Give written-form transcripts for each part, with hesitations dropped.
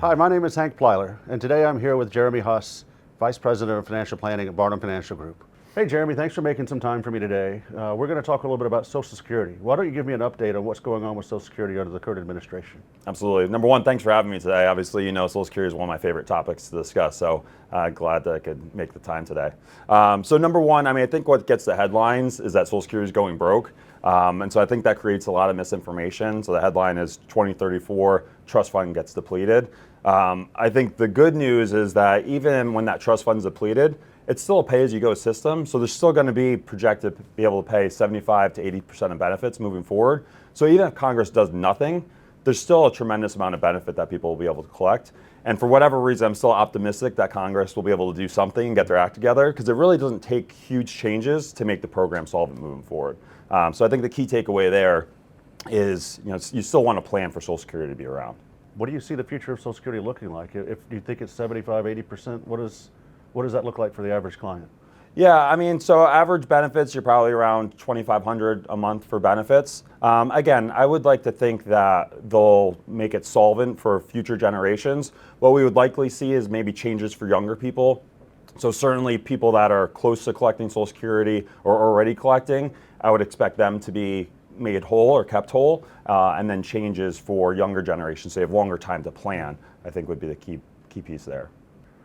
Hi, my name is Hank Plyler, and today I'm here with Jeremy Hus, Vice President of Financial Planning at Barnum Financial Group. Hey Jeremy, thanks for making some time for me today. We're going to talk a little bit about Social Security. Why don't you give me an update on what's going on with Social Security under the current administration? Absolutely. Number one, thanks for having me today. Obviously, Social Security is one of my favorite topics to discuss, so glad that I could make the time today. So number one, I think what gets the headlines is that Social Security is going broke. And so I think that creates a lot of misinformation. So the headline is 2034, trust fund gets depleted. I think the good news is that even when that trust fund is depleted, it's still a pay-as-you-go system. So there's still going to be projected to be able to pay 75 to 80% of benefits moving forward. So even if Congress does nothing, there's still a tremendous amount of benefit that people will be able to collect. And for whatever reason, I'm still optimistic that Congress will be able to do something and get their act together, because it really doesn't take huge changes to make the program solvent moving forward. So I think the key takeaway there is, you still want to plan for Social Security to be around. What do you see the future of Social Security looking like? If you think it's 75, 80%, what does that look like for the average client? Yeah, so average benefits, you're probably around $2,500 a month for benefits. Again, I would like to think that they'll make it solvent for future generations. What we would likely see is maybe changes for younger people. So certainly people that are close to collecting Social Security or already collecting, I would expect them to be made whole or kept whole, and then changes for younger generations, so they have longer time to plan, I think would be the key piece there.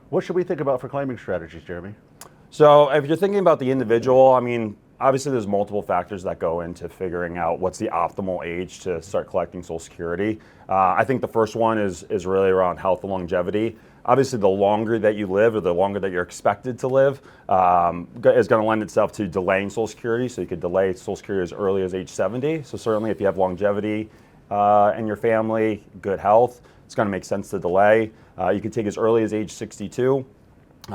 What should we think about for claiming strategies, Jeremy? So if you're thinking about the individual, obviously there's multiple factors that go into figuring out what's the optimal age to start collecting Social Security. I think the first one is really around health and longevity. Obviously, the longer that you live, or the longer that you're expected to live, is going to lend itself to delaying Social Security. So you could delay Social Security as early as age 70. So certainly if you have longevity in your family, good health, it's going to make sense to delay. You could take as early as age 62.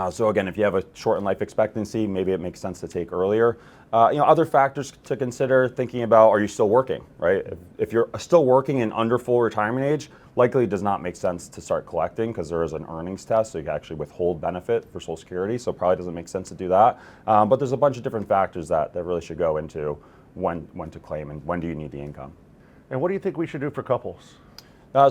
So again, if you have a shortened life expectancy, maybe it makes sense to take earlier. Other factors to consider thinking about, are you still working, right? If you're still working and under full retirement age, likely it does not make sense to start collecting, because there is an earnings test, so you can actually withhold benefit for Social Security, so it probably doesn't make sense to do that. But there's a bunch of different factors that really should go into when to claim and when do you need the income. And what do you think we should do for couples?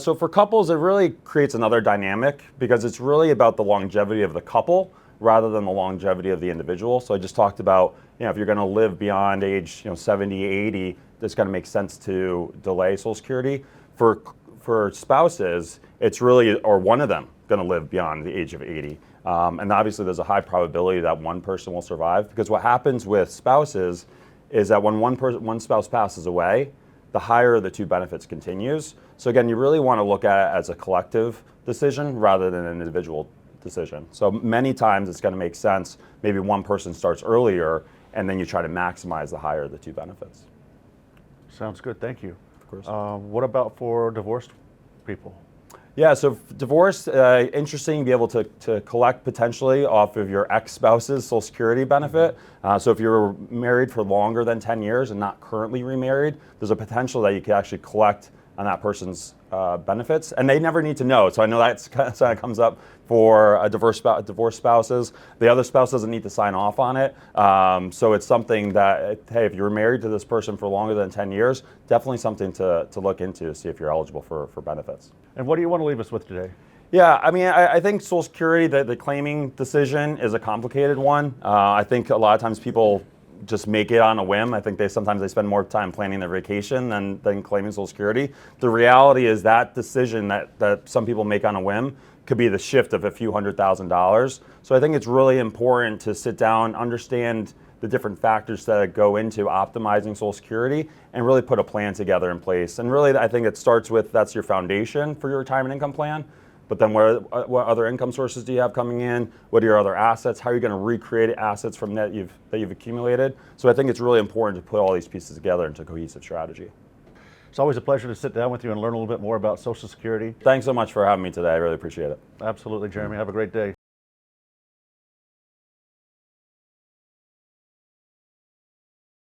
So for couples, it really creates another dynamic, because it's really about the longevity of the couple rather than the longevity of the individual. So I just talked about, if you're going to live beyond age 70, 80, it's going to make sense to delay Social Security. For spouses, it's really, or one of them, going to live beyond the age of 80. And obviously there's a high probability that one person will survive, because what happens with spouses is that when one spouse passes away, the higher of the two benefits continues. So again, you really want to look at it as a collective decision rather than an individual decision. So many times it's going to make sense, maybe one person starts earlier, and then you try to maximize the higher of the two benefits. Sounds good, thank you. Of course. What about for divorced people? Yeah, so divorce, interesting to be able to collect potentially off of your ex-spouse's Social Security benefit. So if you're married for longer than 10 years and not currently remarried, there's a potential that you could actually collect on that person's benefits, and they never need to know. So I know that kind of comes up for divorced spouses. The other spouse doesn't need to sign off on it. So it's something that, hey, if you were married to this person for longer than 10 years, definitely something to look into to see if you're eligible for benefits. And what do you want to leave us with today? Yeah, I think Social Security, the claiming decision is a complicated one. I think a lot of times people just make it on a whim. I think sometimes they spend more time planning their vacation than claiming Social Security. The reality is that decision that some people make on a whim could be the shift of a few $100,000. So I think it's really important to sit down, understand the different factors that go into optimizing Social Security, and really put a plan together in place. And really, I think it starts with, that's your foundation for your retirement income plan. But then what other income sources do you have coming in? What are your other assets? How are you going to recreate assets from that you've accumulated? So I think it's really important to put all these pieces together into a cohesive strategy. It's always a pleasure to sit down with you and learn a little bit more about Social Security. Thanks so much for having me today. I really appreciate it. Absolutely, Jeremy. Have a great day.